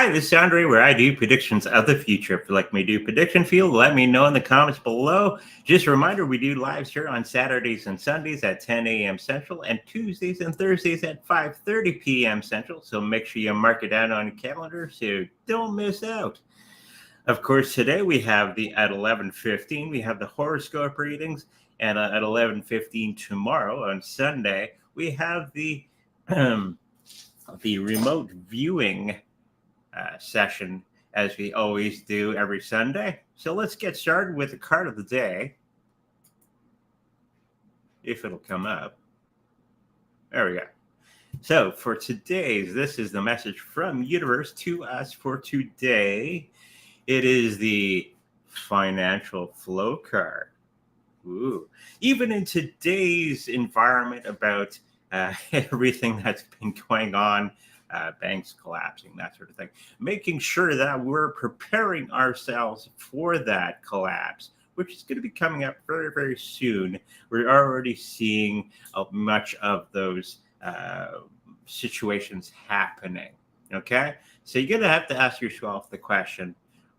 Hi, this is Andre, where I do predictions of the future. If you like me to do prediction field, let me know in the comments below. Just a reminder, we do lives here on Saturdays and Sundays at 10 a.m. Central and Tuesdays and Thursdays at 5:30 p.m. Central. So make sure you mark it down on your calendar so don't miss out. Of course, today we have at 11:15, we have the horoscope readings, and at 11:15 tomorrow on Sunday, we have the remote viewing session, as we always do every Sunday. So let's get started with the card of the day, if it'll come up. There we go. So for today's, this is the message from universe to us for today. It is the financial flow card. Ooh. Even in today's environment about everything that's been going on, banks collapsing, that sort of thing, making sure that we're preparing ourselves for that collapse, which is going to be coming up very, very soon. We're already seeing much of those situations happening. Okay, so you're going to ask yourself the question,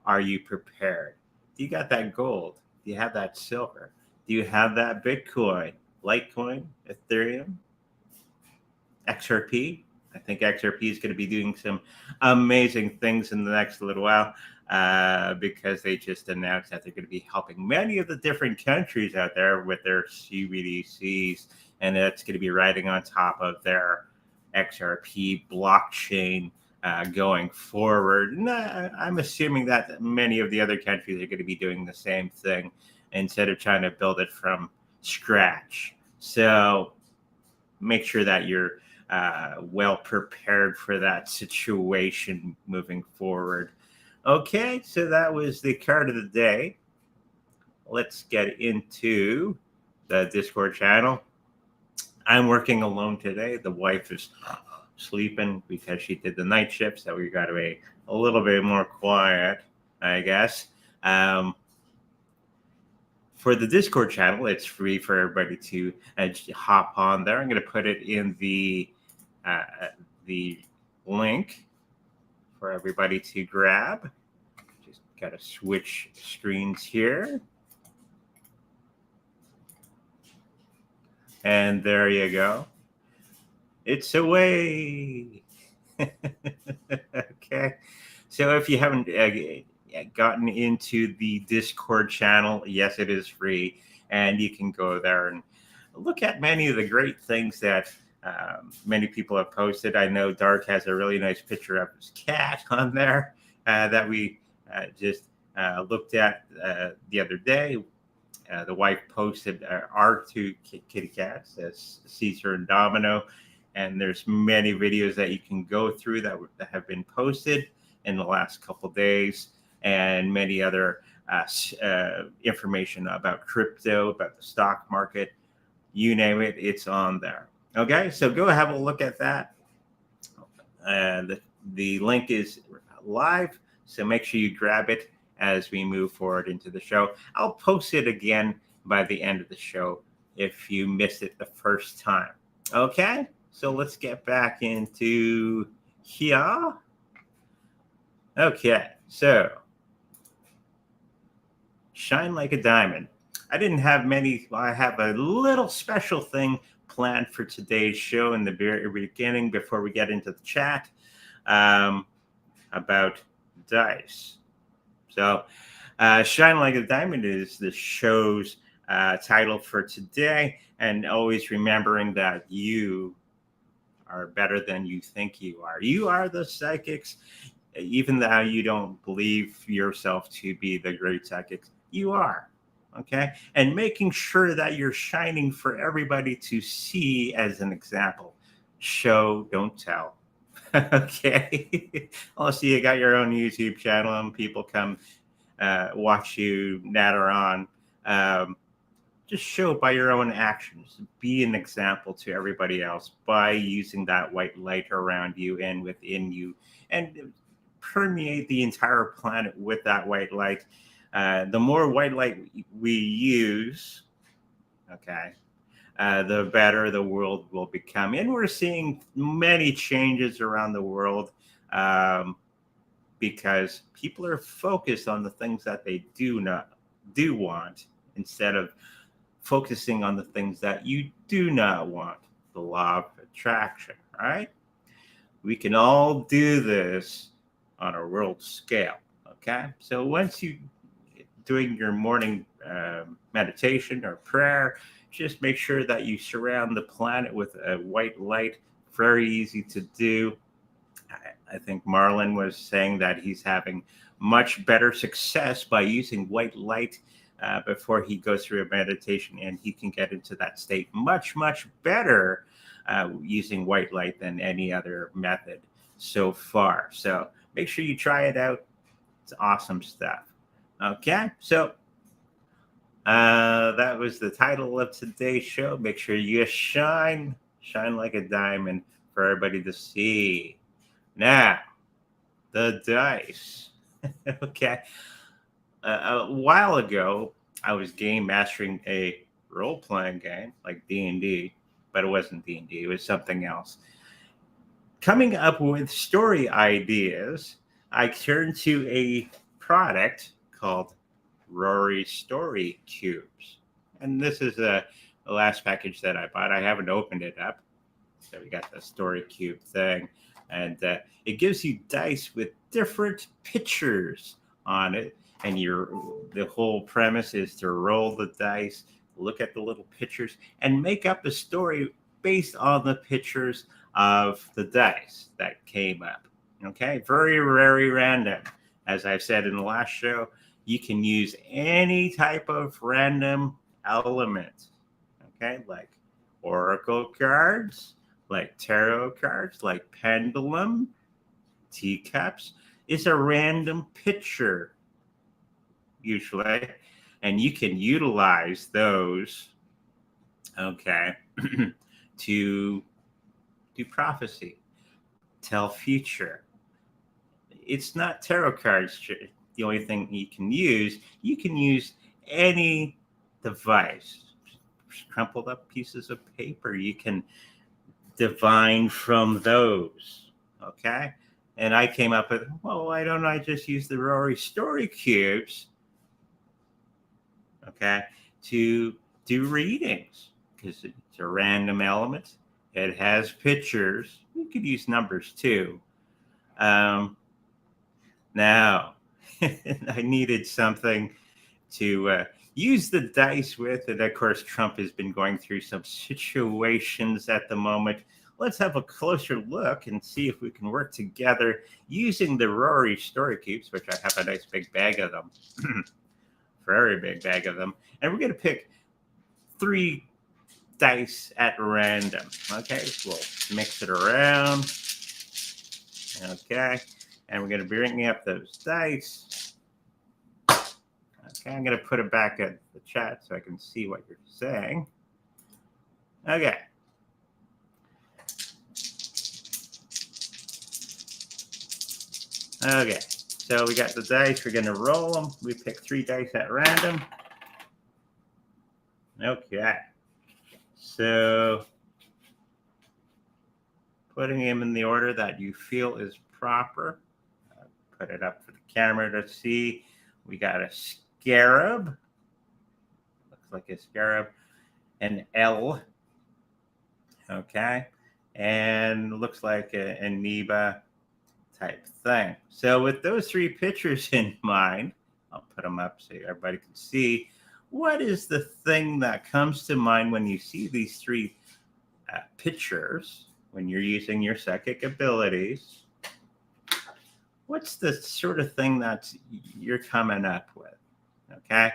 are you prepared? Do you got that gold? Do you have that silver? Do you have that Bitcoin, Litecoin, Ethereum, XRP? I think XRP is going to be doing some amazing things in the next little while because they just announced that they're going to be helping many of the different countries out there with their CBDCs, and that's going to be riding on top of their XRP blockchain going forward. And I'm assuming that many of the other countries are going to be doing the same thing instead of trying to build it from scratch. So make sure that you're well prepared for that situation moving forward. Okay, so that was the card of the day. Let's get into the Discord channel. I'm working alone today. The wife is sleeping because she did the night shift, so we got to be a little bit more quiet, I guess. For the Discord channel, it's free for everybody to hop on there. I'm going to put it in the link for everybody to grab. Just got to switch screens here. And there you go. It's away. Okay. So if you haven't gotten into the Discord channel, yes, it is free. And you can go there and look at many of the great things that many people have posted. I know Dark has a really nice picture of his cat on there that we just looked at the other day. The wife posted our two kitty cats, Caesar and Domino, and there's many videos that you can go through that have been posted in the last couple days, and many other information about crypto, about the stock market, you name it, it's on there. Okay, so go have a look at that. The link is live, so make sure you grab it as we move forward into the show. I'll post it again by the end of the show if you missed it the first time. Okay, so let's get back into here. Okay, so shine like a diamond. I didn't have many. I have a little special thing planned for today's show in the very beginning before we get into the chat about dice. So shine like a diamond is the show's title for today, and always remembering that you are better than you think you are. You are the psychics, even though you don't believe yourself to be the great psychics, you are. Okay, and making sure that you're shining for everybody to see as an example. Show, don't tell. Okay, also you got your own YouTube channel and people come watch you natter on. Just show by your own actions. Be an example to everybody else by using that white light around you and within you, and permeate the entire planet with that white light. The more white light we use, okay, the better the world will become. And we're seeing many changes around the world. because people are focused on the things that they do want instead of focusing on the things that you do not want. The law of attraction, right? We can all do this on a world scale. Okay. So once you doing your morning meditation or prayer, just make sure that you surround the planet with a white light. Very easy to do. I think Marlon was saying that he's having much better success by using white light before he goes through a meditation, and he can get into that state much better using white light than any other method so far. So make sure you try it out. It's awesome stuff. Okay, so that was the title of today's show. Make sure you shine like a diamond for everybody to see. Now, the dice. Okay. A while ago, I was game mastering a role-playing game like D&D, but it wasn't D&D. It was something else. Coming up with story ideas, I turned to a product called Rory Story Cubes. And this is the last package that I bought. I haven't opened it up. So we got the story cube thing. And it gives you dice with different pictures on it. And the whole premise is to roll the dice, look at the little pictures, and make up a story based on the pictures of the dice that came up. Okay, very random. As I've said in the last show, you can use any type of random element. Okay, like oracle cards, like tarot cards, like pendulum, teacups. It's a random picture, usually, and you can utilize those, okay, to do prophecy, tell future. It's not tarot cards. The only thing you can use any device, crumpled up pieces of paper. You can divine from those, okay? And I came up with, well, why don't I just use the Rory Story Cubes, okay, to do readings? Because it's a random element. It has pictures. You could use numbers too. Now, I needed something to use the dice with. And of course, Trump has been going through some situations at the moment. Let's have a closer look and see if we can work together using the Rory Story Cubes, which I have a nice big bag of them. Very big bag of them. And we're going to pick 3 dice at random. Okay, we'll mix it around. Okay, and we're going to bring up those dice. Okay, I'm going to put it back at the chat so I can see what you're saying. Okay. Okay, so we got the dice. We're going to roll them. We pick 3 dice at random. Okay. So putting them in the order that you feel is proper. Put it up for the camera to see. We got a scarab. Looks like a scarab. An L. Okay. And looks like an amoeba type thing. So with those 3 pictures in mind, I'll put them up so everybody can see. What is the thing that comes to mind when you see these 3 pictures, when you're using your psychic abilities? What's the sort of thing that you're coming up with? Okay.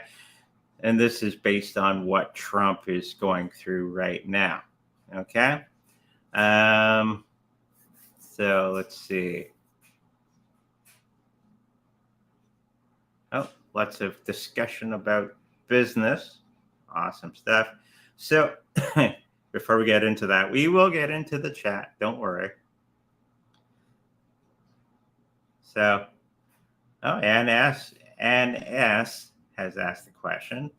And this is based on what Trump is going through right now. Okay. So let's see. Oh, lots of discussion about business. Awesome stuff. So before we get into that, we will get into the chat. Don't worry. So, oh, Ann S has asked the question.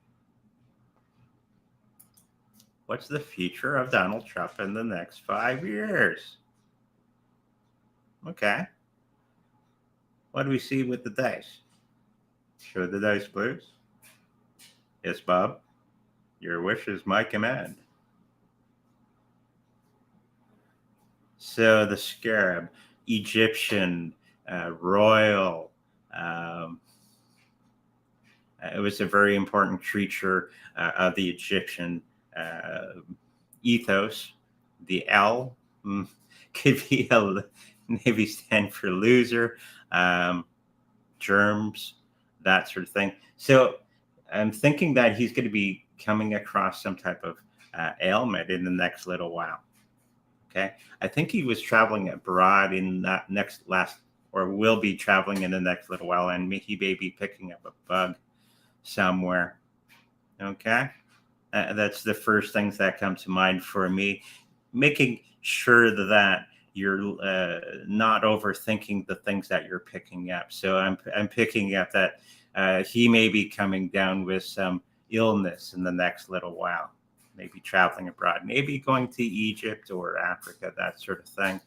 What's the future of Donald Trump in the next 5 years? Okay. What do we see with the dice? Show the dice, please. Yes, Bob. Your wish is my command. So the scarab, Egyptian, royal. It was a very important creature of the Egyptian ethos. The L could be a maybe stand for loser, germs, that sort of thing. So I'm thinking that he's going to be coming across some type of ailment in the next little while. Okay. I think he was traveling abroad in that next last, or will be traveling in the next little while, and he may be picking up a bug somewhere. Okay. That's the first things that come to mind for me. Making sure that you're not overthinking the things that you're picking up. So I'm picking up that he may be coming down with some illness in the next little while. Maybe traveling abroad, maybe going to Egypt or Africa, that sort of thing,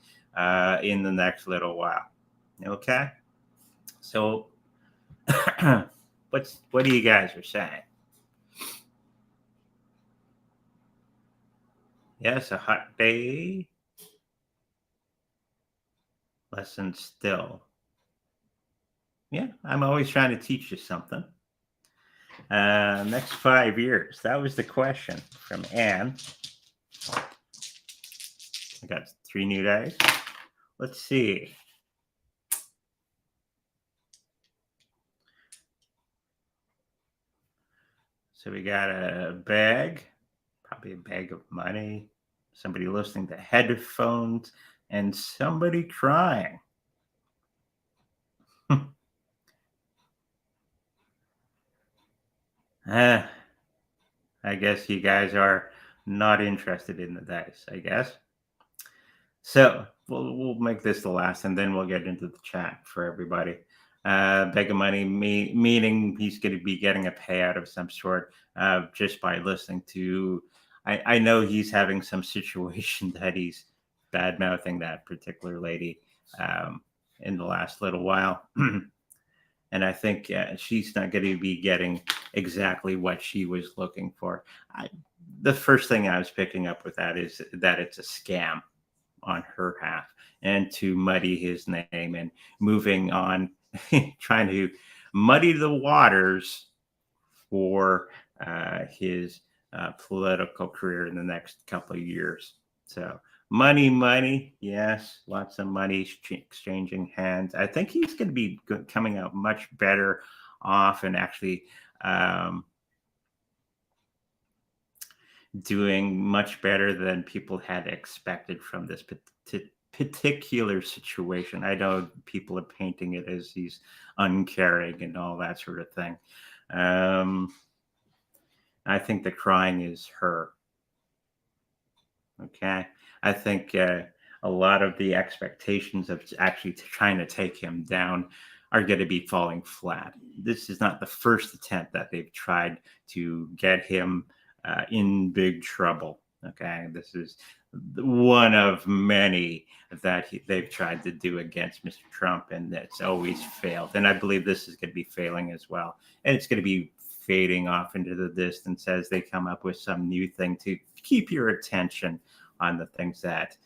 in the next little while. Okay. So, what do you guys are saying? Yes, a hot day. Lesson still. Yeah, I'm always trying to teach you something. Next 5 years. That was the question from Anne. I got 3 new dice. Let's see. So we got a bag, probably a bag of money, somebody listening to headphones, and somebody crying. I guess you guys are not interested in the dice, I guess. So we'll make this the last, and then we'll get into the chat for everybody. Bag of money, meaning he's going to be getting a payout of some sort just by listening to. I know he's having some situation that he's bad mouthing that particular lady in the last little while. And I think she's not going to be getting exactly what she was looking for. The first thing I was picking up with that is that it's a scam on her half, and to muddy his name and moving on, trying to muddy the waters for his political career in the next couple of years. So money, yes, lots of money exchanging hands. I think he's going to be coming out much better off and actually doing much better than people had expected from this particular situation. I know people are painting it as he's uncaring and all that sort of thing. I think the crying is her. Okay. I think a lot of the expectations of actually trying to take him down are going to be falling flat. This is not the first attempt that they've tried to get him in big trouble. Okay. This is one of many that they've tried to do against Mr. Trump, and it's always failed. And I believe this is going to be failing as well. And it's going to be fading off into the distance as they come up with some new thing to keep your attention on the things that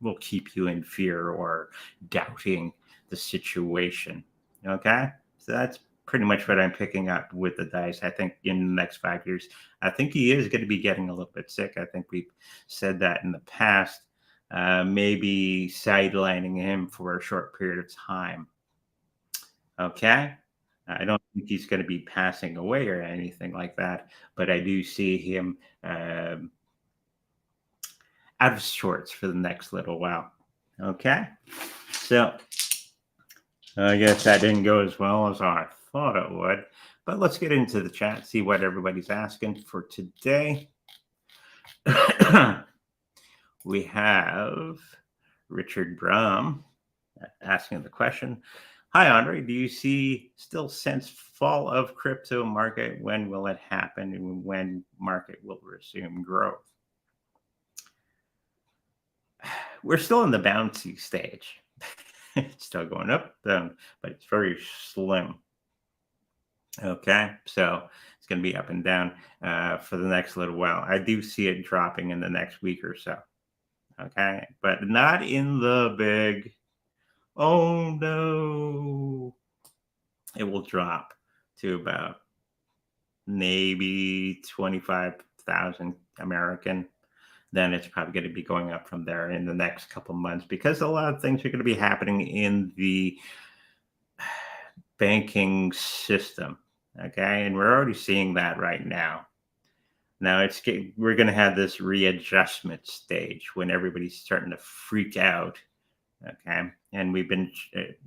will keep you in fear or doubting the situation. Okay. So that's pretty much what I'm picking up with the dice. I think in the next 5 years, I think he is going to be getting a little bit sick. I think we've said that in the past, maybe sidelining him for a short period of time. Okay. I don't think he's going to be passing away or anything like that, but I do see him out of sorts for the next little while. Okay. So I guess that didn't go as well as I thought it would, but let's get into the chat, see what everybody's asking for today. We have Richard Brum asking the question. Hi, Andre. Do you still sense fall of crypto market? When will it happen, and when market will resume growth? We're still in the bouncy stage. It's still going up, down, but it's very slim. Okay, so it's going to be up and down for the next little while. I do see it dropping in the next week or so. Okay, but not in the big. Oh no! It will drop to about maybe 25,000 American. Then it's probably going to be going up from there in the next couple months because a lot of things are going to be happening in the banking system. Okay, and we're already seeing that right now. Now we're going to have this readjustment stage when everybody's starting to freak out. Okay, and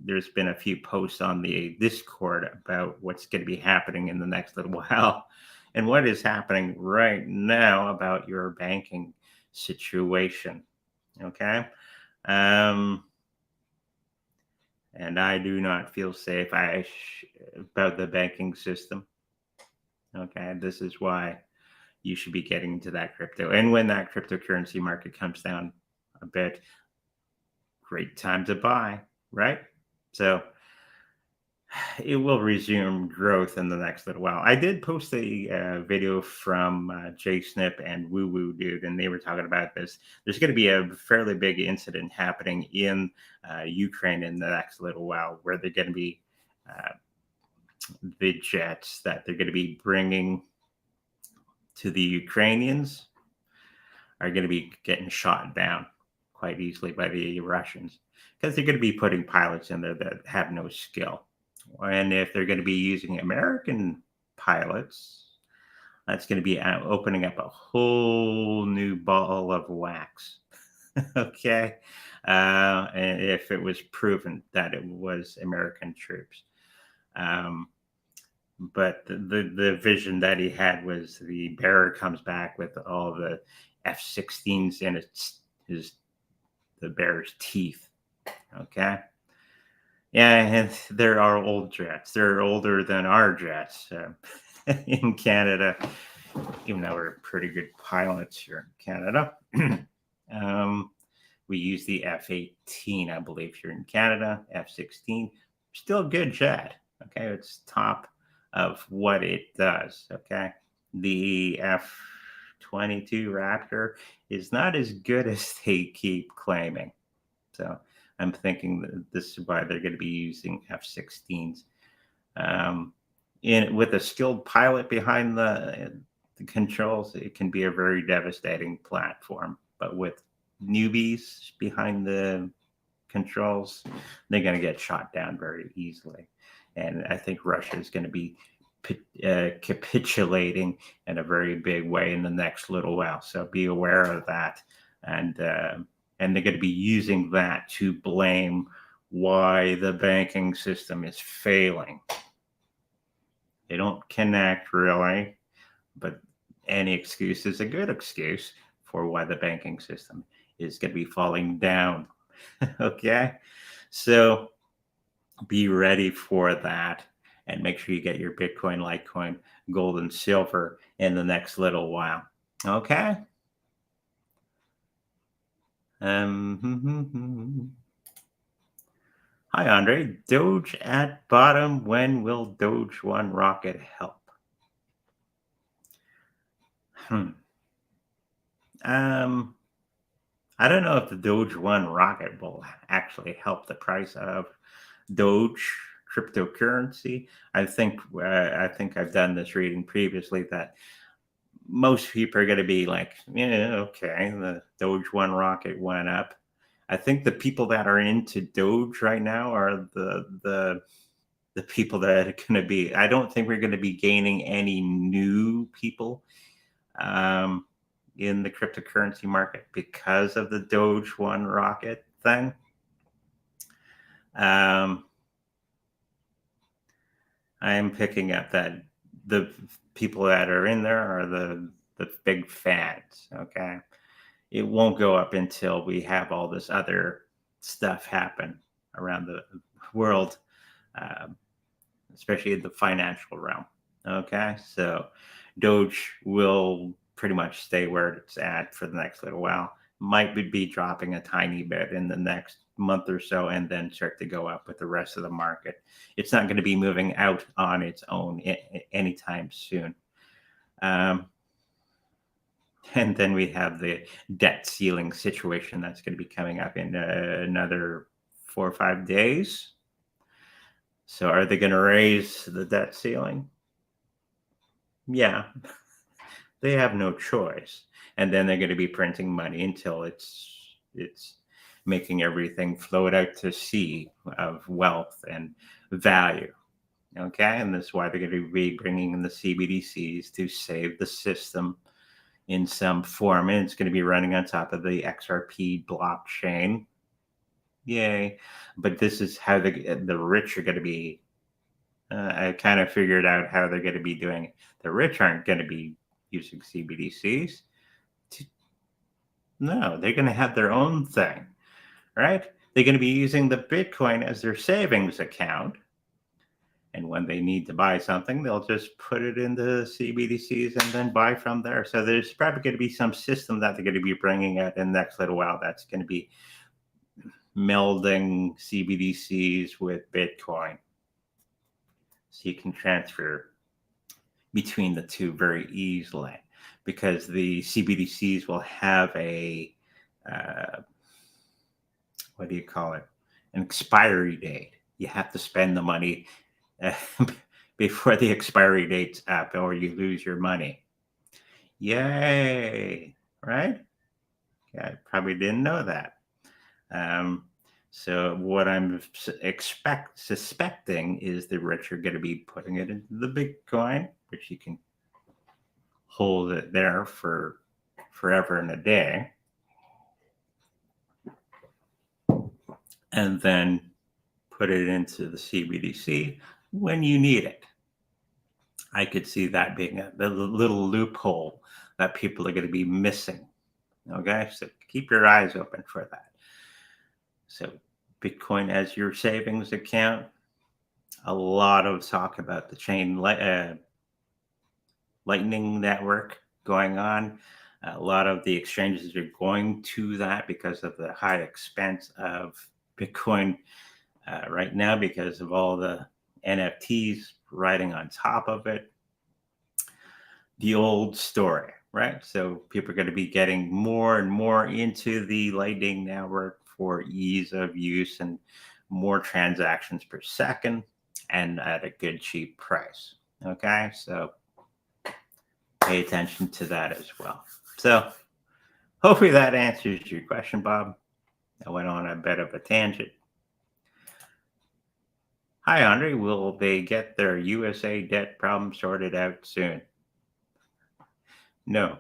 there's been a few posts on the Discord about what's going to be happening in the next little while, and what is happening right now about your banking situation. Okay, um, and I do not feel safe about the banking system. Okay, this is why you should be getting into that crypto. And when that cryptocurrency market comes down a bit, great time to buy, right? So it will resume growth in the next little while. I did post a video from Jay Snip and Woo Woo Dude, and they were talking about this. There's going to be a fairly big incident happening in Ukraine in the next little while, where they're going to be uh, the jets that they're going to be bringing to the Ukrainians are going to be getting shot down quite easily by the Russians because they're going to be putting pilots in there that have no skill. And if they're going to be using American pilots, that's going to be opening up a whole new ball of wax. Okay. And if it was proven that it was American troops. But the vision that he had was the bearer comes back with all the F-16s in the bear's teeth. Okay. Yeah, and there are old jets. They're older than our jets in Canada, even though we're pretty good pilots here in Canada. We use the F-18, I believe, here in Canada. F-16, still a good jet. Okay, it's top of what it does. Okay, the F-22 Raptor is not as good as they keep claiming. So I'm thinking that this is why they're going to be using F-16s. With a skilled pilot behind the controls, it can be a very devastating platform. But with newbies behind the controls, they're going to get shot down very easily. And I think Russia is going to be capitulating in a very big way in the next little while. So be aware of that. And they're going to be using that to blame why the banking system is failing. They don't connect really, but any excuse is a good excuse for why the banking system is going to be falling down. Okay, so be ready for that, and make sure you get your Bitcoin, Litecoin, gold, and silver in the next little while. Okay. Hi, Andre. Doge at bottom. When will Doge One rocket help? I don't know if the Doge One rocket will actually help the price of Doge cryptocurrency. I think I've done this reading previously that most people are going to be like, yeah, okay, the Doge One rocket went up. I think the people that are into Doge right now are the people that are going to be. I don't think we're going to be gaining any new people in the cryptocurrency market because of the Doge One rocket thing. I am picking up that the people that are in there are the big fans. Okay, it won't go up until we have all this other stuff happen around the world, especially in the financial realm. Okay, so Doge will pretty much stay where it's at for the next little while. might be dropping a tiny bit in the next month or so and then start to go up with the rest of the market. It's not going to be moving out on its own anytime soon. Um, and then we have the debt ceiling situation that's going to be coming up in another 4 or 5 days. So are they going to raise the debt ceiling? Yeah, they have no choice. And then they're going to be printing money until it's making everything float out to sea of wealth and value. Okay, and that's why they're going to be bringing in the CBDCs to save the system in some form, and it's going to be running on top of the XRP blockchain. Yay! But this is how the rich are going to be. I kind of figured out how they're going to be doing it. The rich aren't going to be using CBDCs. No, they're going to have their own thing, right? They're going to be using the Bitcoin as their savings account. And when they need to buy something, they'll just put it into CBDCs and then buy from there. So there's probably going to be some system that they're going to be bringing out in the next little while that's going to be melding CBDCs with Bitcoin. So you can transfer between the two very easily because the CBDCs will have a, what do you call it? An expiry date. You have to spend the money before the expiry date's up or you lose your money. Yay, right? Yeah, I probably didn't know that. So what I'm suspecting is the rich are going to be putting it into the Bitcoin, which you can hold it there for forever and a day. And then put it into the CBDC when you need it. I could see that being the little loophole that people are going to be missing. Okay, so keep your eyes open for that. So Bitcoin as your savings account. A lot of talk about the Lightning network going on. A lot of the exchanges are going to that because of the high expense of Bitcoin right now because of all the NFTs riding on top of it. The old story, right? So people are going to be getting more and more into the Lightning network for ease of use and more transactions per second and at a good cheap price. Okay, so pay attention to that as well. So hopefully that answers your question, Bob. I went on a bit of a tangent. Hi, Andre. Will they get their USA debt problem sorted out soon? No.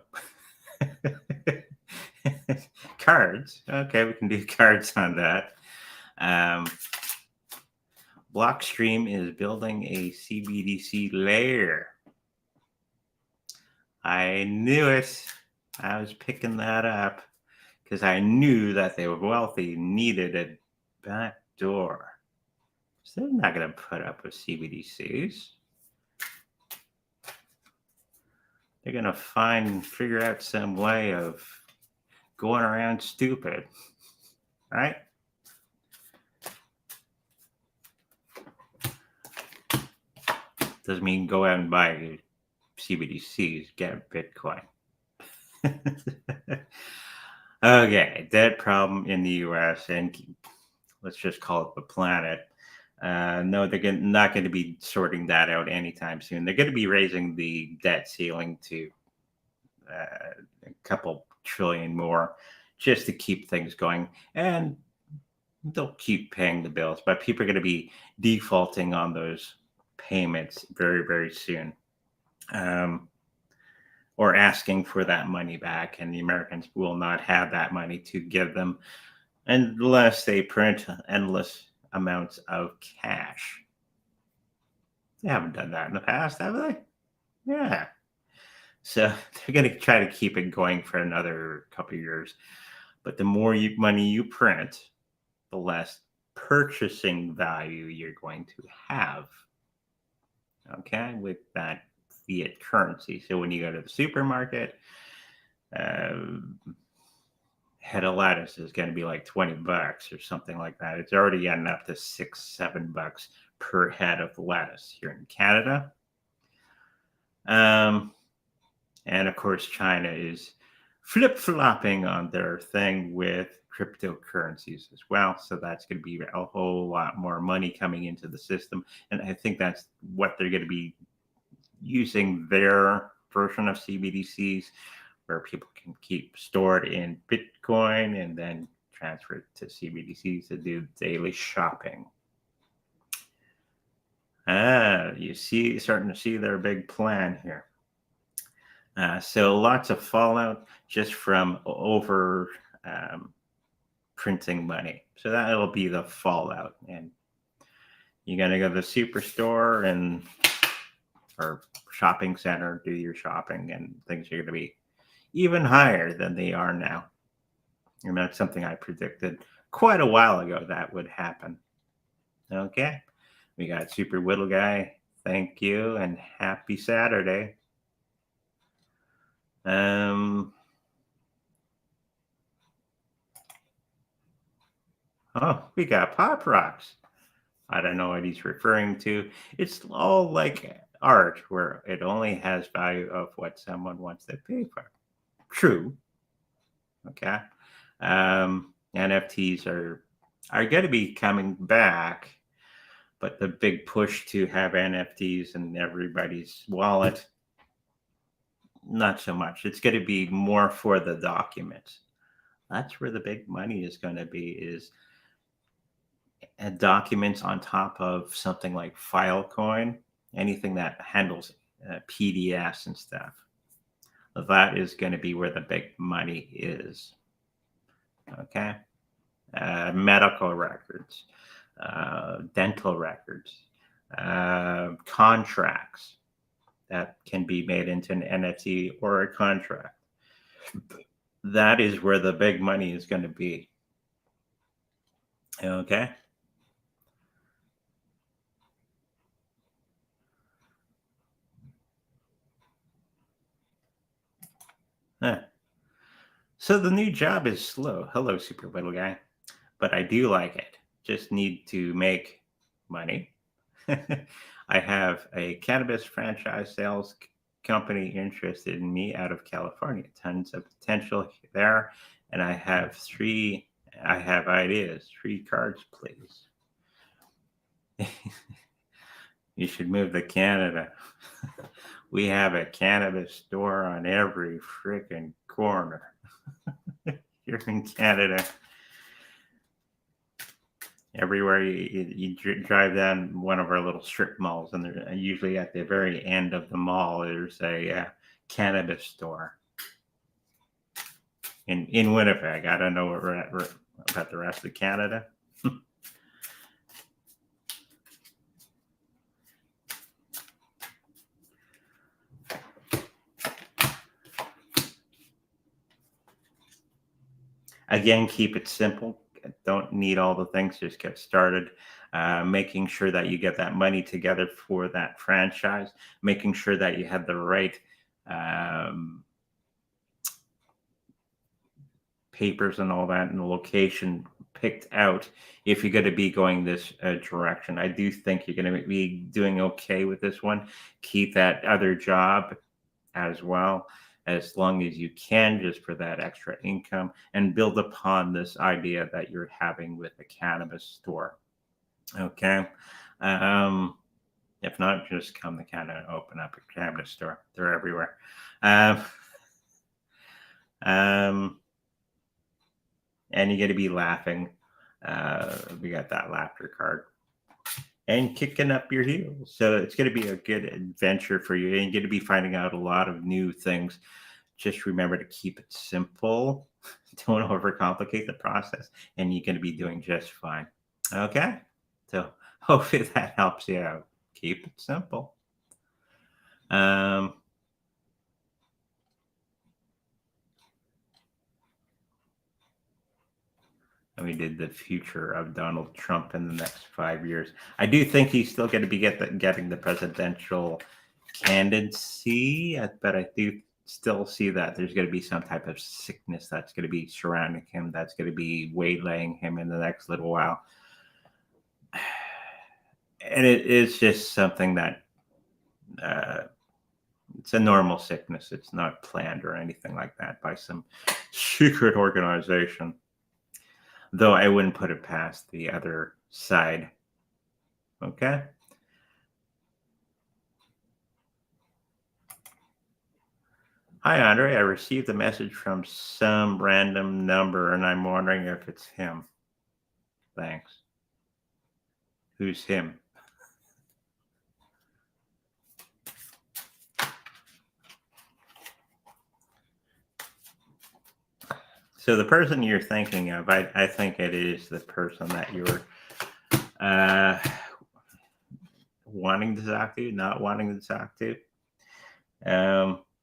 Cards. Okay, we can do cards on that. Blockstream is building a CBDC layer. I knew it. I was picking that up because I knew that they were wealthy, needed a back door. So they're not going to put up with CBDCs. They're going to figure out some way of going around stupid, right? Doesn't mean go out and buy CBDCs, get Bitcoin. Okay, debt problem in the US, and let's just call it the planet. No, they're not going to be sorting that out anytime soon. They're going to be raising the debt ceiling to a couple trillion more just to keep things going. And they'll keep paying the bills, but people are going to be defaulting on those payments very, very soon. Or asking for that money back, and the Americans will not have that money to give them unless they print endless amounts of cash. They haven't done that in the past, have they? Yeah. So they're going to try to keep it going for another couple of years. But the more money you print, the less purchasing value you're going to have. Okay, with that fiat currency. So when you go to the supermarket, head of lettuce is going to be like $20 or something like that. It's already getting up to $6, $7 per head of lettuce here in Canada. And of course, China is flip-flopping on their thing with cryptocurrencies as well. So that's going to be a whole lot more money coming into the system. And I think that's what they're going to be using their version of CBDCs, where people can keep stored in Bitcoin and then transfer it to CBDCs to do daily shopping. Starting to see their big plan here. So lots of fallout just from over printing money. So that'll be the fallout. And you're going to go to the superstore or shopping center, do your shopping, and things are going to be even higher than they are now. And that's something I predicted quite a while ago that would happen. Okay. We got Super Whittle Guy. Thank you and happy Saturday. Oh, we got Pop Rocks. I don't know what he's referring to. It's all like art where it only has value of what someone wants to pay for. True. Okay. NFTs are going to be coming back, but the big push to have NFTs in everybody's wallet, not so much. It's going to be more for the documents. That's where the big money is going to be, is documents on top of something like Filecoin, anything that handles PDFs and stuff. That is going to be where the big money is. Okay. Medical records, dental records, contracts that can be made into an NFT or a contract. That is where the big money is going to be. Okay. So the new job is slow. Hello, Super Little Guy. But I do like it. Just need to make money. I have a cannabis franchise sales company interested in me out of California. Tons of potential there. And I have ideas. 3 cards, please. You should move to Canada. We have a cannabis store on every freaking corner. Here in Canada. Everywhere you drive down one of our little strip malls, and they're usually at the very end of the mall, there's a cannabis store. In Winnipeg. I don't know what we're at about the rest of Canada. Again, keep it simple. Don't need all the things. Just get started. Making sure that you get that money together for that franchise. Making sure that you have the right papers and all that, and the location picked out if you're going to be going this direction. I do think you're going to be doing okay with this one. Keep that other job as well, as long as you can, just for that extra income, and build upon this idea that you're having with a cannabis store. Okay. If not, just come to Canada and open up a cannabis store. They're everywhere. And you're going to be laughing. We got that laughter card. And kicking up your heels. So it's going to be a good adventure for you. And you're going to be finding out a lot of new things. Just remember to keep it simple. Don't overcomplicate the process. And you're going to be doing just fine. Okay? So hopefully that helps you out. Keep it simple. We did the future of Donald Trump in the next 5 years. I do think he's still going to be getting the presidential candidacy, but I do still see that there's going to be some type of sickness that's going to be surrounding him, that's going to be waylaying him in the next little while. And it is just something that it's a normal sickness. It's not planned or anything like that by some secret organization. Though I wouldn't put it past the other side. Okay? Hi, Andre. I received a message from some random number and I'm wondering if it's him. Thanks. Who's him? So the person you're thinking of, I think it is the person that you're wanting to talk to, not wanting to talk to.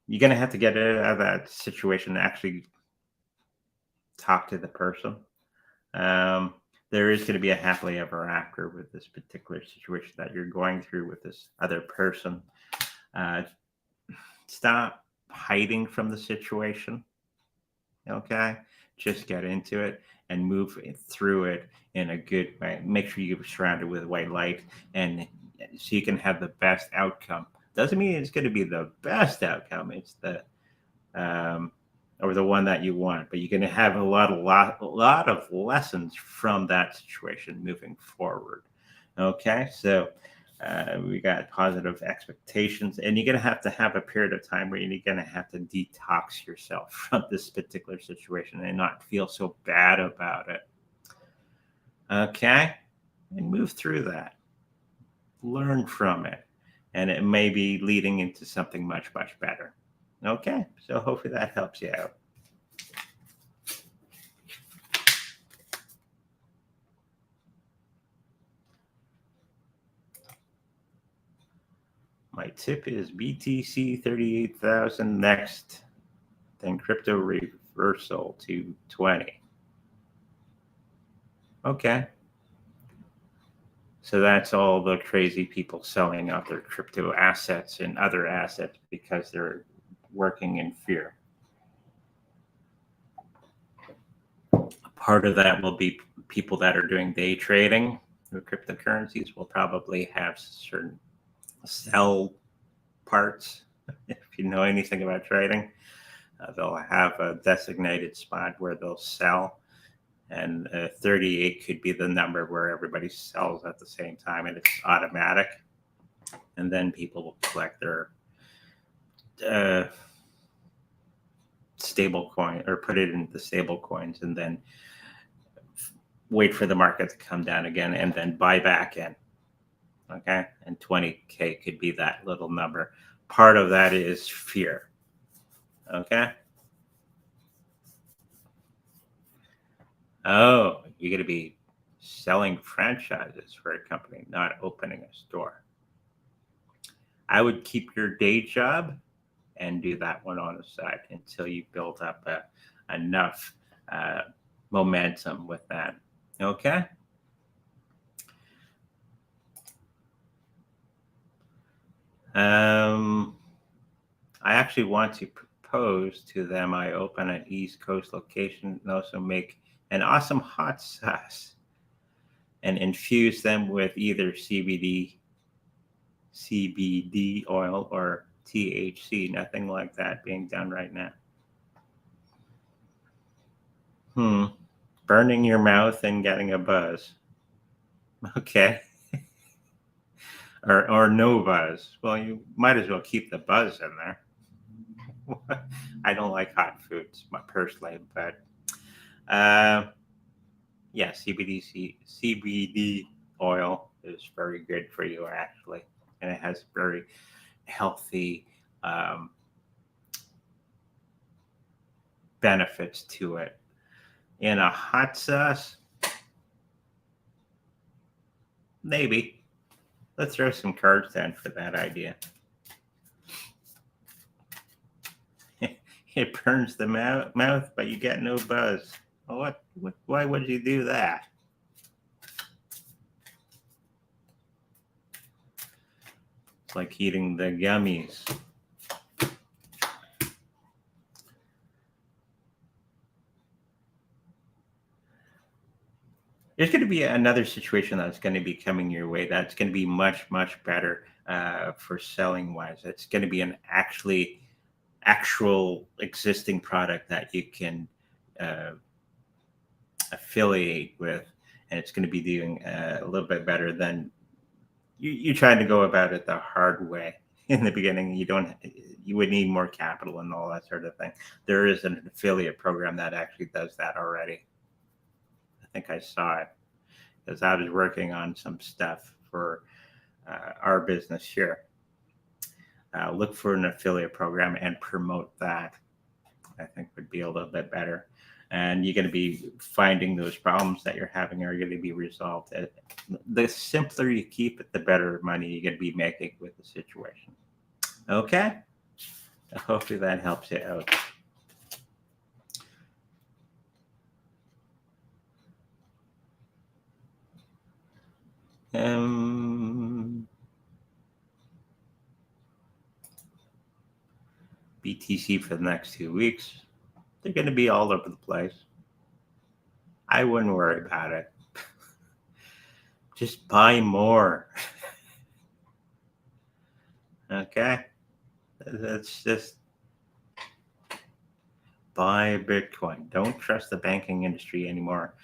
You're going to have to get out of that situation and actually talk to the person. There is going to be a happily ever after with this particular situation that you're going through with this other person. Stop hiding from the situation. Okay, just get into it and move through it in a good way. Make sure you're surrounded with white light, and so you can have the best outcome. Doesn't mean it's going to be the best outcome. It's the or the one that you want, but you're going to have a lot of lessons from that situation moving forward. Okay, so we got positive expectations, and you're going to have a period of time where you're going to have to detox yourself from this particular situation and not feel so bad about it. Okay, and move through that, learn from it, and it may be leading into something much better. Okay, so hopefully that helps you out. My tip is BTC 38,000 next, then crypto reversal to 20. Okay. So that's all the crazy people selling out their crypto assets and other assets because they're working in fear. Part of that will be people that are doing day trading with cryptocurrencies will probably have certain sell parts. If you know anything about trading, they'll have a designated spot where they'll sell, and 38 could be the number where everybody sells at the same time, and it's automatic. And then people will collect their stable coin or put it into stable coins, and then wait for the market to come down again, and then buy back in. Okay, and 20K could be that little number. Part of that is fear. Okay. Oh, you're going to be selling franchises for a company, not opening a store. I would keep your day job and do that one on the side until you build up enough momentum with that. Okay. I actually want to propose to them I open an East Coast location and also make an awesome hot sauce and infuse them with either CBD oil or THC. Nothing like that being done right now. Burning your mouth and getting a buzz. Okay. or no buzz. Well, you might as well keep the buzz in there. I don't like hot foods personally, but yeah, CBD oil is very good for you actually, and it has very healthy benefits to it. In a hot sauce, maybe. Let's throw some cards down for that idea. It burns the mouth, but you get no buzz. What? Why would you do that? It's like eating the gummies. There's going to be another situation that's going to be coming your way that's going to be much, much better for selling wise. It's going to be an actual existing product that you can uh, affiliate with, and it's going to be doing a little bit better than you trying to go about it the hard way in the beginning. You would need more capital and all that sort of thing. There is an affiliate program that actually does that already. I think I saw it because I was working on some stuff for our business here. Look for an affiliate program and promote that. I think would be a little bit better. And you're going to be finding those problems that you're having are going to be resolved. The simpler you keep it, the better money you're going to be making with the situation. Okay? Hopefully that helps you out. BTC for the next 2 weeks. They're going to be all over the place. I wouldn't worry about it. Just buy more. Okay? That's just buy Bitcoin. Don't trust the banking industry anymore.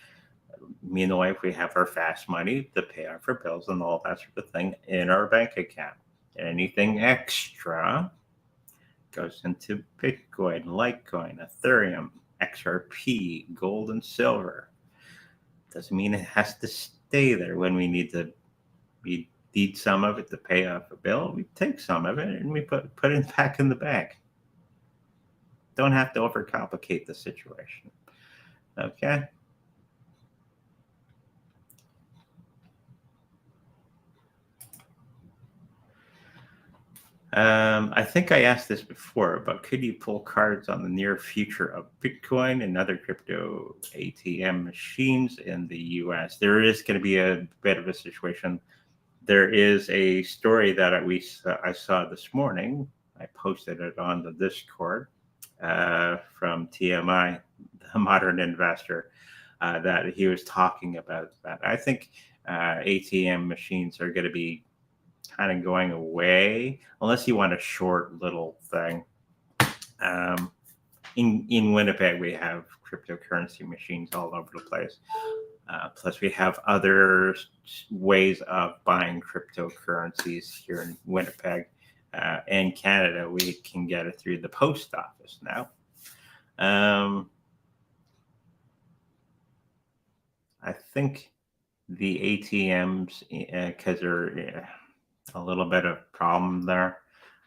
Me and the wife, we have our fast money to pay off our bills and all that sort of thing in our bank account. Anything extra goes into Bitcoin, Litecoin, Ethereum, XRP, gold, and silver. Doesn't mean it has to stay there. When we need some of it to pay off a bill, we take some of it and we put it back in the bank. Don't have to overcomplicate the situation. Okay? I think I asked this before, but could you pull cards on the near future of Bitcoin and other crypto ATM machines in the US? There is going to be a bit of a situation. There is a story that I saw this morning. I posted it on the Discord from TMI, the Modern Investor, that he was talking about that. I think ATM machines are going to be kind of going away unless you want a short little thing. In Winnipeg, we have cryptocurrency machines all over the place. Plus, we have other ways of buying cryptocurrencies here in Winnipeg. In Canada, we can get it through the post office now. I think the ATMs, because they're a little bit of problem there,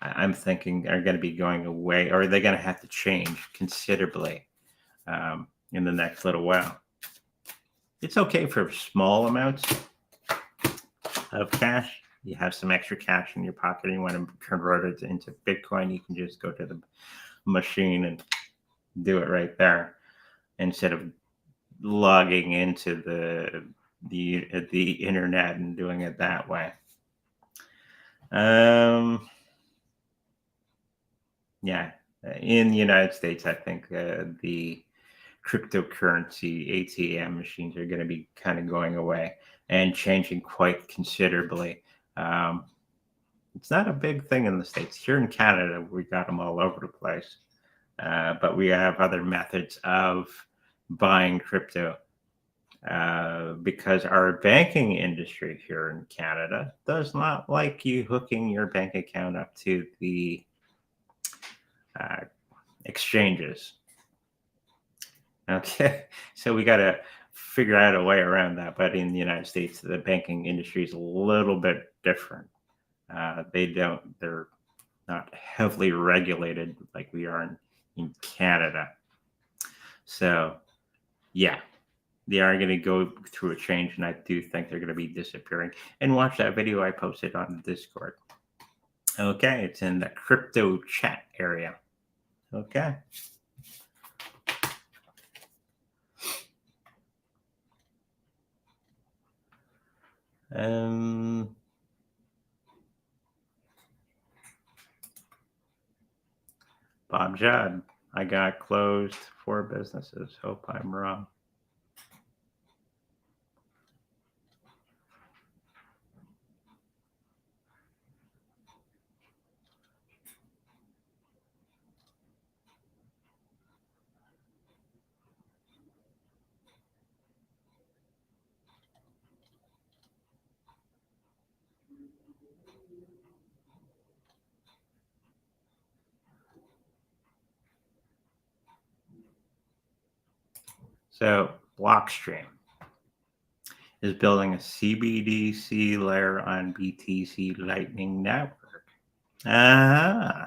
I'm thinking are going to be going away, or they're going to have to change considerably in the next little while. It's okay for small amounts of cash. You have some extra cash in your pocket and you want to convert it into Bitcoin, you can just go to the machine and do it right there instead of logging into the internet and doing it that way. Yeah, in the United States, I think the cryptocurrency ATM machines are going to be kind of going away and changing quite considerably. It's not a big thing in the States. Here in Canada, we got them all over the place. But we have other methods of buying crypto because our banking industry here in Canada does not like you hooking your bank account up to the exchanges. Okay, so we got to figure out a way around that. But in the United States, the banking industry is a little bit different. They're not heavily regulated like we are in Canada. So, yeah, they are going to go through a change, and I do think they're going to be disappearing. And watch that video I posted on the Discord. Okay, it's in the crypto chat area. Okay. Bob Judd, I got closed 4 businesses. Hope I'm wrong. So Blockstream is building a CBDC layer on BTC Lightning Network.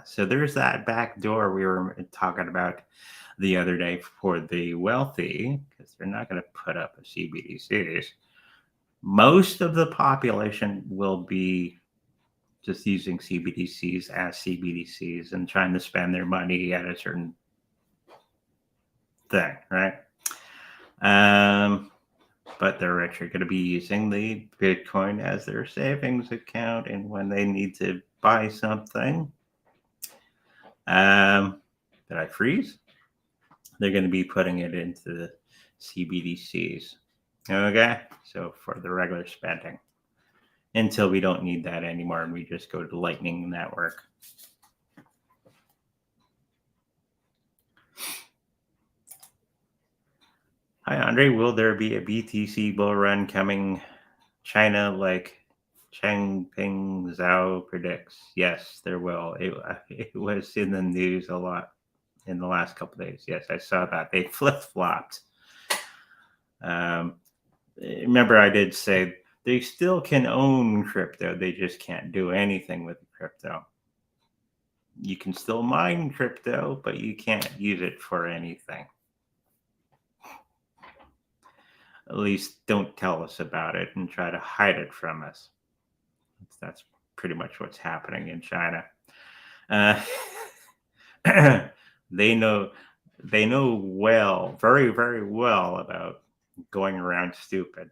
So there's that back door we were talking about the other day for the wealthy, because they're not going to put up a CBDCs. Most of the population will be just using CBDCs as CBDCs and trying to spend their money at a certain thing, right? But the rich are going to be using the Bitcoin as their savings account, and when they need to buy something, did I freeze? They're going to be putting it into the CBDCs. Okay, so for the regular spending, until we don't need that anymore and we just go to Lightning Network. Hi, Andre. Will there be a BTC bull run coming China like Changping Zhao predicts? Yes, there will. It was in the news a lot in the last couple of days. Yes, I saw that. They flip-flopped. Remember, I did say they still can own crypto. They just can't do anything with crypto. You can still mine crypto, but you can't use it for anything. At least don't tell us about it and try to hide it from us. That's pretty much what's happening in China. They know well, very, very well about going around stupid.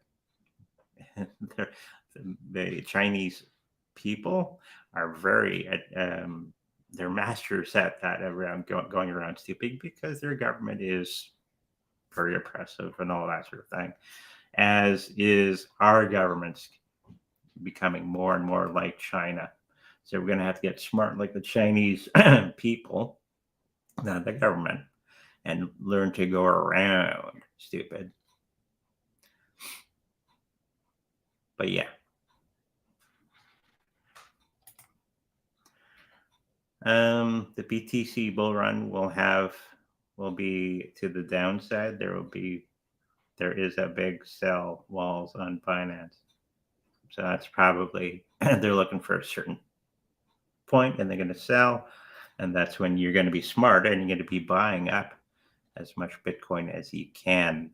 The Chinese people are very, they're masters at that, around going around stupid, because their government is very oppressive and all that sort of thing, as is our government's becoming more and more like China. So we're going to have to get smart like the Chinese people, not the government, and learn to go around stupid. But yeah. The BTC bull run will be to the downside. There is a big sell walls on Binance. So that's probably, they're looking for a certain point and they're going to sell. And that's when you're going to be smart and you're going to be buying up as much Bitcoin as you can.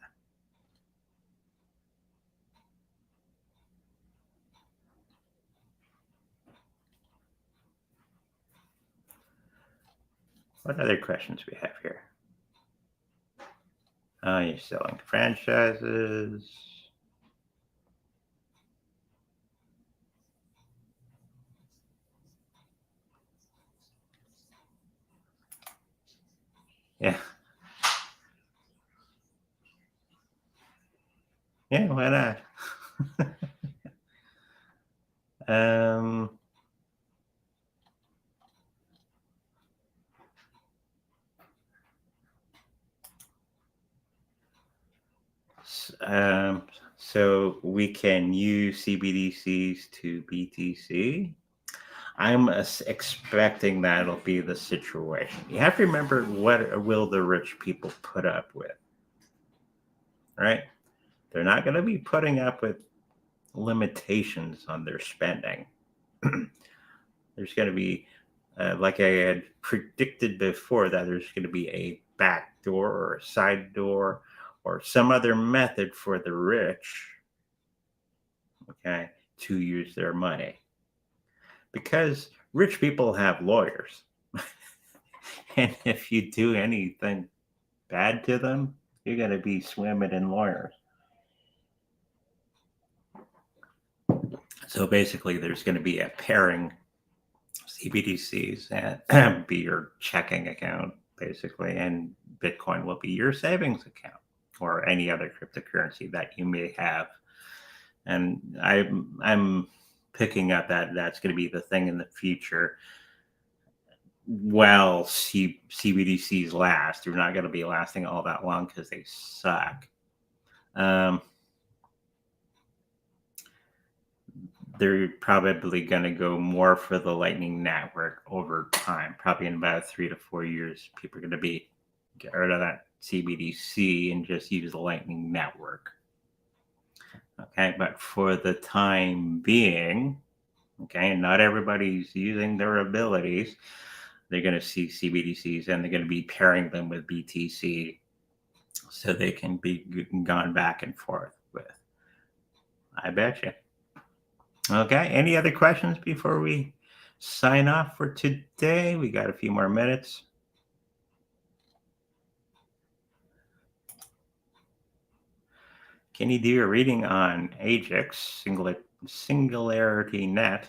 What other questions we have here? You're selling franchises. Yeah. Yeah, why not? So we can use CBDCs to BTC. I'm expecting that'll be the situation. You have to remember, what will the rich people put up with, right? They're not going to be putting up with limitations on their spending. There's going to be, like I had predicted before, that there's going to be a back door or a side door or some other method for the rich, okay, to use their money. Because rich people have lawyers. And if you do anything bad to them, you're going to be swimming in lawyers. So basically, there's going to be a pairing CBDCs and be your checking account, basically, and Bitcoin will be your savings account, or any other cryptocurrency that you may have. And I'm picking up that that's going to be the thing in the future. Well, CBDCs last. They're not going to be lasting all that long because they suck. They're probably going to go more for the Lightning Network over time. Probably in about 3 to 4 years, people are going to get rid of that CBDC and just use the Lightning Network. Okay, but for the time being, okay, and not everybody's using their abilities, they're going to see CBDCs and they're going to be pairing them with BTC so they can be gone back and forth with. I bet you. Okay, any other questions before we sign off for today? We got a few more minutes. Can you do a reading on Ajax, Singularity Net?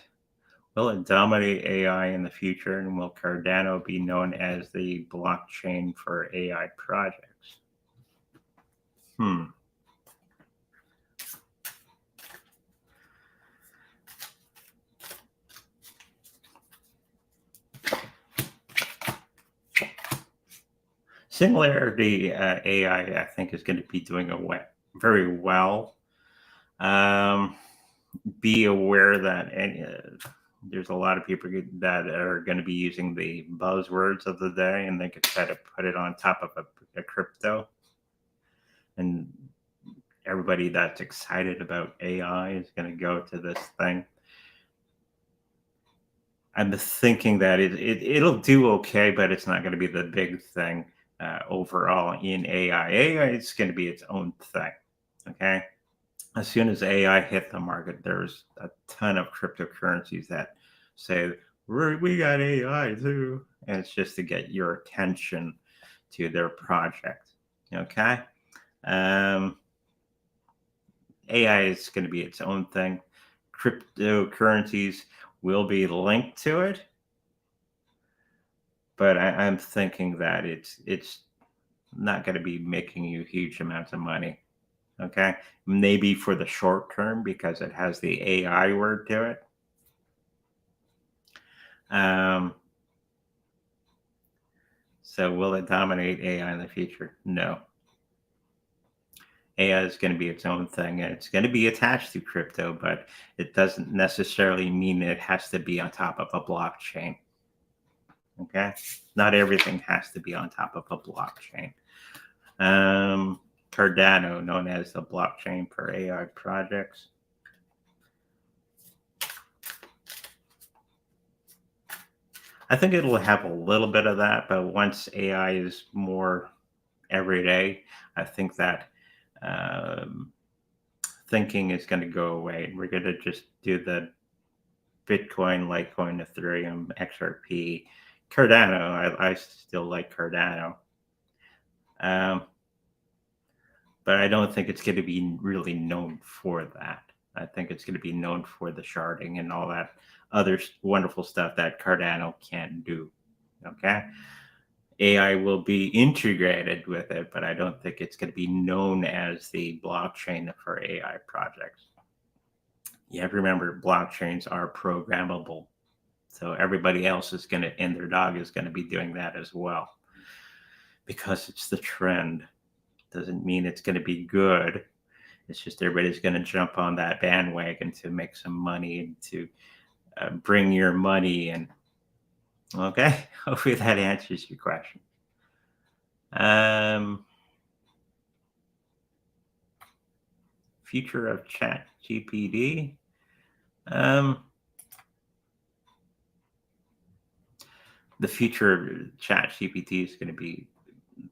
Will it dominate AI in the future, and will Cardano be known as the blockchain for AI projects? Singularity AI, I think, is going to be doing very well. Be aware that there's a lot of people that are going to be using the buzzwords of the day, and they could try to put it on top of a crypto. And everybody that's excited about AI is going to go to this thing. I'm thinking that it'll do okay, but it's not going to be the big thing overall in AI. AI is going to be its own thing. Okay. As soon as AI hit the market, there's a ton of cryptocurrencies that say, we got AI too. And it's just to get your attention to their project. Okay. AI is going to be its own thing. Cryptocurrencies will be linked to it. But I'm thinking that it's not going to be making you huge amounts of money. Okay. Maybe for the short term because it has the AI word to it. So will it dominate AI in the future? No. AI is going to be its own thing, and it's going to be attached to crypto, but it doesn't necessarily mean it has to be on top of a blockchain. Okay. Not everything has to be on top of a blockchain. Cardano, known as the blockchain for AI projects. I think it'll have a little bit of that, but once AI is more everyday, I think that thinking is going to go away. We're going to just do the Bitcoin, Litecoin, Ethereum, XRP, Cardano. I still like Cardano. But I don't think it's going to be really known for that. I think it's going to be known for the sharding and all that other wonderful stuff that Cardano can do. Okay. AI will be integrated with it, but I don't think it's going to be known as the blockchain for AI projects. You have to remember blockchains are programmable. So everybody else is going to, and their dog is going to be doing that as well. Because it's the trend. Doesn't mean it's going to be good. It's just everybody's going to jump on that bandwagon to make some money and to bring your money in. Okay, hopefully that answers your question. Future of Chat GPT. The future of Chat GPT is going to be,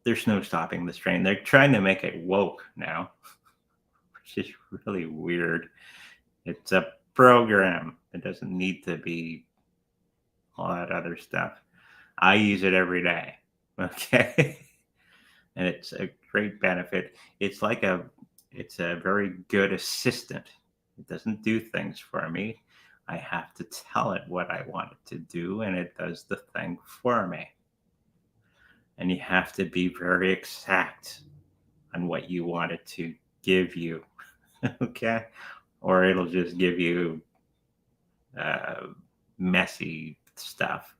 there's no stopping this train. They're trying to make it woke now, which is really weird. It's a program. It doesn't need to be all that other stuff. I use it every day. Okay. And it's a great benefit. It's a very good assistant. It doesn't do things for me. I have to tell it what I want it to do, and it does the thing for me. And you have to be very exact on what you want it to give you. Okay. Or it'll just give you messy stuff.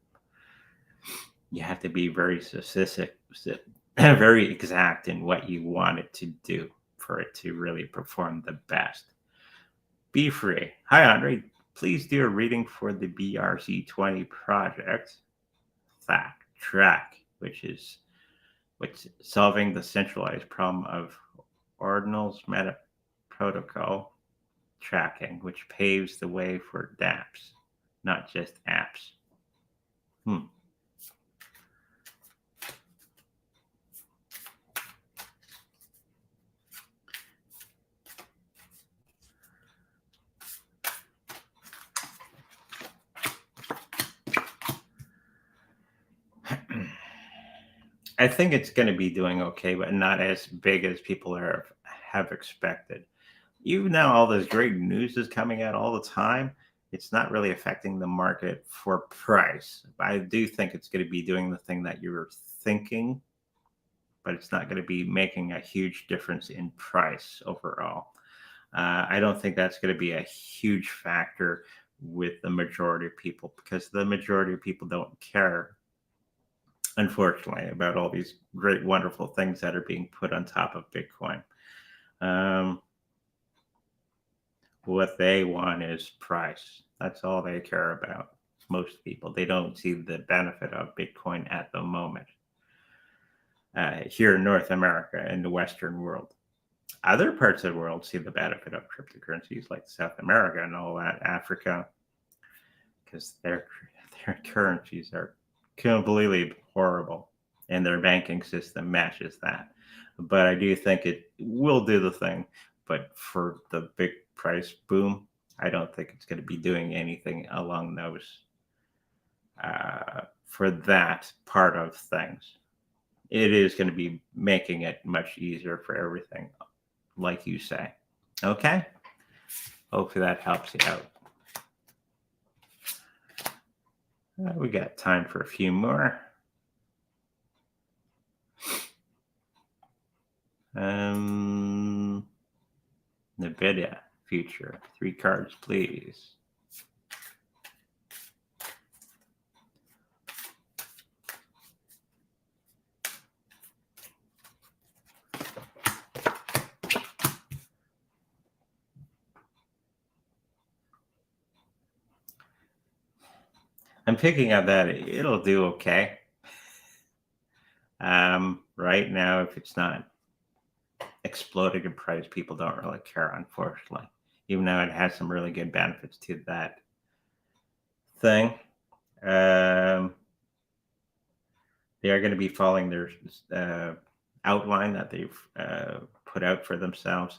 You have to be very specific, very exact in what you want it to do for it to really perform the best. Be free. Hi, Andre. Please do a reading for the BRC20 project. Fact track, which is which solving the centralized problem of ordinals meta protocol tracking, which paves the way for dApps, not just apps. I think it's going to be doing okay, but not as big as people have expected. Even now, all this great news is coming out all the time. It's not really affecting the market for price. I do think it's going to be doing the thing that you were thinking, but it's not going to be making a huge difference in price overall. I don't think that's going to be a huge factor with the majority of people, because the majority of people don't care, unfortunately, about all these great, wonderful things that are being put on top of Bitcoin. What they want is price. That's all they care about. Most people, they don't see the benefit of Bitcoin at the moment. Here in North America and the Western world. Other parts of the world see the benefit of cryptocurrencies, like South America and all that, Africa, because their currencies are completely horrible, and their banking system matches that. But I do think it will do the thing. But for the big price boom, I don't think it's going to be doing anything along those for that part of things. It is going to be making it much easier for everything, like you say. Okay? Hopefully that helps you out. We got time for a few more. NVIDIA future. 3 cards, please. I'm picking up that it'll do okay. Right now, if it's not exploding in price, people don't really care, unfortunately, even though it has some really good benefits to that thing. They are going to be following their outline that they've put out for themselves.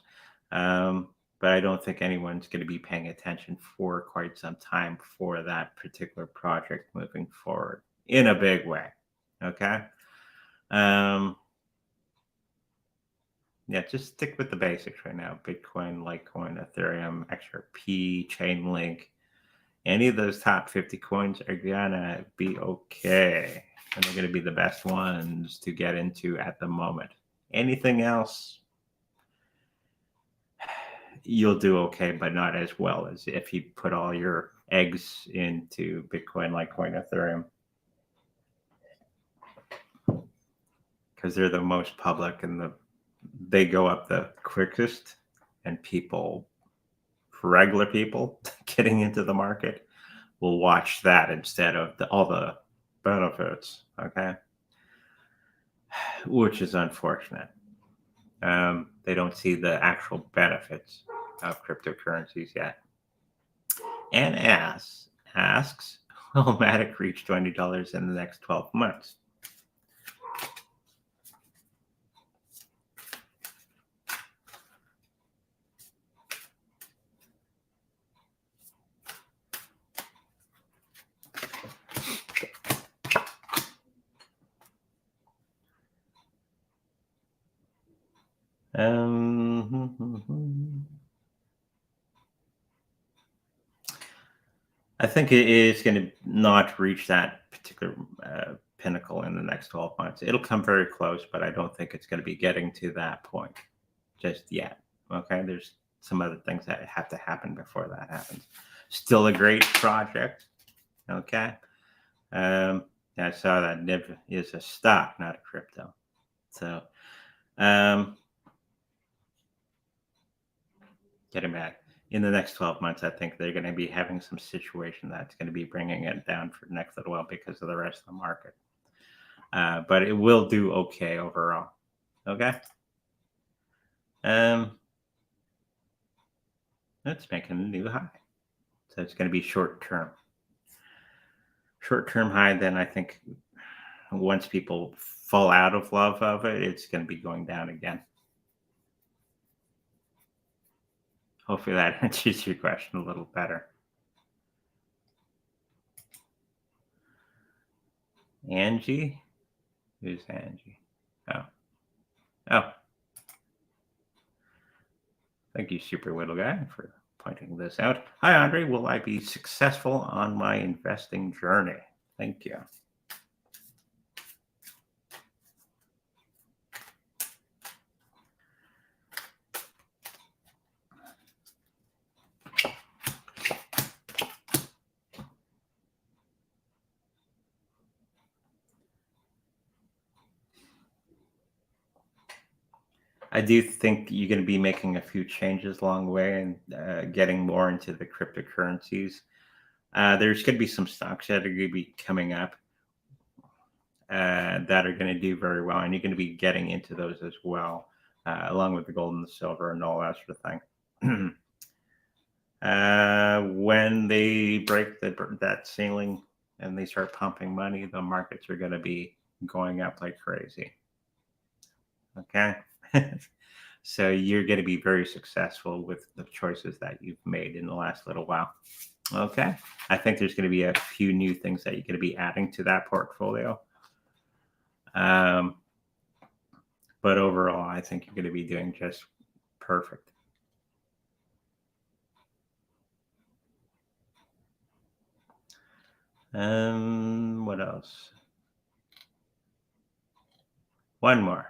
But I don't think anyone's going to be paying attention for quite some time for that particular project moving forward in a big way. Okay. Yeah, just stick with the basics right now. Bitcoin, Litecoin, Ethereum, XRP, Chainlink. Any of those top 50 coins are gonna be okay. And they're gonna be the best ones to get into at the moment. Anything else, you'll do okay, but not as well as if you put all your eggs into Bitcoin, Litecoin, Ethereum. Because they're the most public and they go up the quickest, and people, regular people getting into the market, will watch that instead of all the benefits. Okay. Which is unfortunate. They don't see the actual benefits of cryptocurrencies yet. And asks, will Matic reach $20 in the next 12 months? I think it is going to not reach that particular pinnacle in the next 12 months. It'll come very close, but I don't think it's going to be getting to that point just yet. Okay, there's some other things that have to happen before that happens. Still a great project. Okay. I saw that NIB is a stock, not a crypto. So, getting back, in the next 12 months, I think they're going to be having some situation that's going to be bringing it down for the next little while because of the rest of the market. but it will do okay overall. Okay. Um, let's make a new high. So it's going to be short term. Short term high. Then I think once people fall out of love of it, it's going to be going down again. Hopefully that answers your question a little better. Angie? Who's Angie? Oh. Oh. Thank you, Super Little Guy, for pointing this out. Hi, Andre. Will I be successful on my investing journey? Thank you. I do think you're going to be making a few changes along the way and getting more into the cryptocurrencies. There's going to be some stocks that are going to be coming up that are going to do very well, and you're going to be getting into those as well, along with the gold and the silver and all that sort of thing. When they break that ceiling and they start pumping money, the markets are going to be going up like crazy. Okay. So you're going to be very successful with the choices that you've made in the last little while. Okay. I think there's going to be a few new things that you're going to be adding to that portfolio. But overall, I think you're going to be doing just perfect. What else? One more.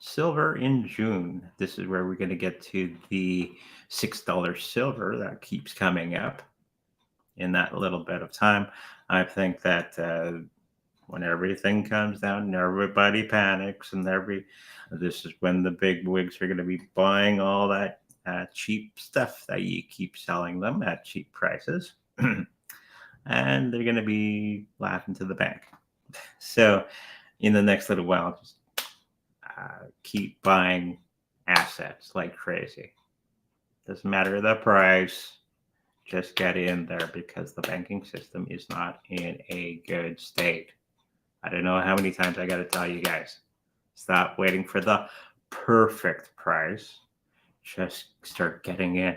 Silver in June. This is where we're going to get to the $6 silver that keeps coming up in that little bit of time. I think that when everything comes down and everybody panics and this is when the big wigs are going to be buying all that cheap stuff that you keep selling them at cheap prices. And they're going to be laughing to the bank. So in the next little while, just keep buying assets like crazy. Doesn't matter the price, just get in there because the banking system is not in a good state. I don't know how many times I got to tell you guys, stop waiting for the perfect price. Just start getting in,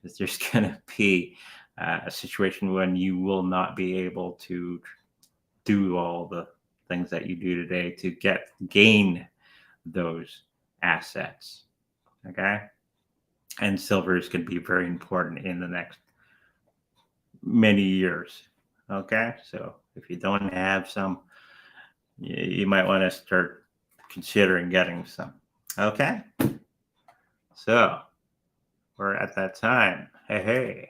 because there's going to be a situation when you will not be able to do all the things that you do today to gain those assets. Okay. And silver is going to be very important in the next many years. Okay. So if you don't have some, you might want to start considering getting some. Okay. So we're at that time. Hey.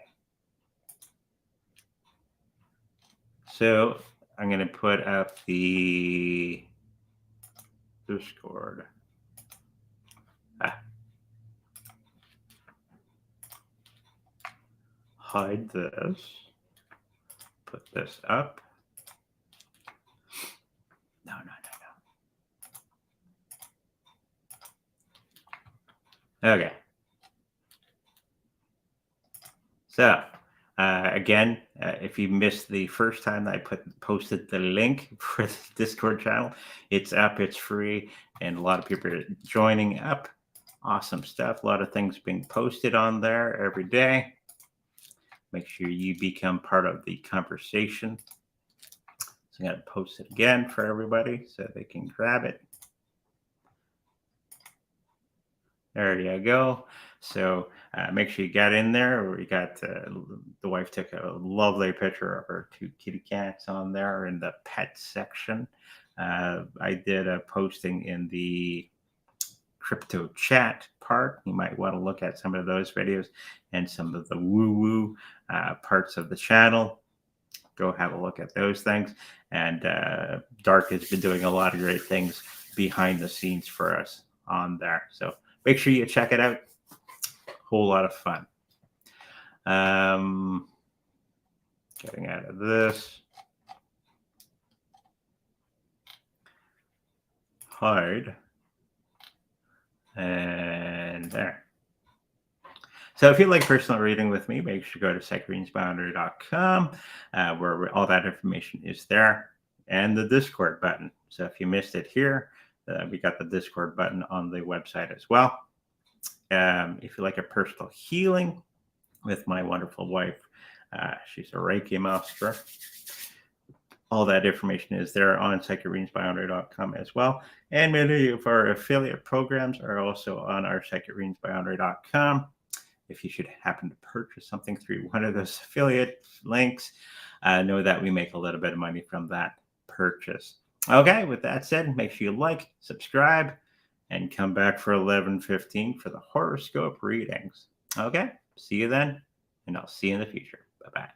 So I'm going to put up the Discord. Hide this. Put this up. No. Okay. So again, if you missed the first time I posted the link for the Discord channel, it's up, it's free, and a lot of people are joining up. Awesome stuff. A lot of things being posted on there every day. Make sure you become part of the conversation. So I'm going to post it again for everybody so they can grab it. There you go. So make sure you got in there. We got the wife took a lovely picture of her two kitty cats on there in the pet section. I did a posting in the crypto chat part. You might want to look at some of those videos and some of the woo-woo parts of the channel. Go have a look at those things. And Dark has been doing a lot of great things behind the scenes for us on there. So make sure you check it out. Whole lot of fun. Getting out of this. Hide. And there. So if you'd like personal reading with me, make sure to go to secretreadingsboundary.com, where all that information is there, and the Discord button. So if you missed it here, we got the Discord button on the website as well. If you like a personal healing with my wonderful wife, she's a Reiki master. All that information is there on secretreadingsboundary.com as well. And many of our affiliate programs are also on our secretreadingsboundary.com. If you should happen to purchase something through one of those affiliate links, know that we make a little bit of money from that purchase. Okay, with that said, make sure you like, subscribe, and come back for 11:15 for the horoscope readings. Okay, see you then, and I'll see you in the future. Bye-bye.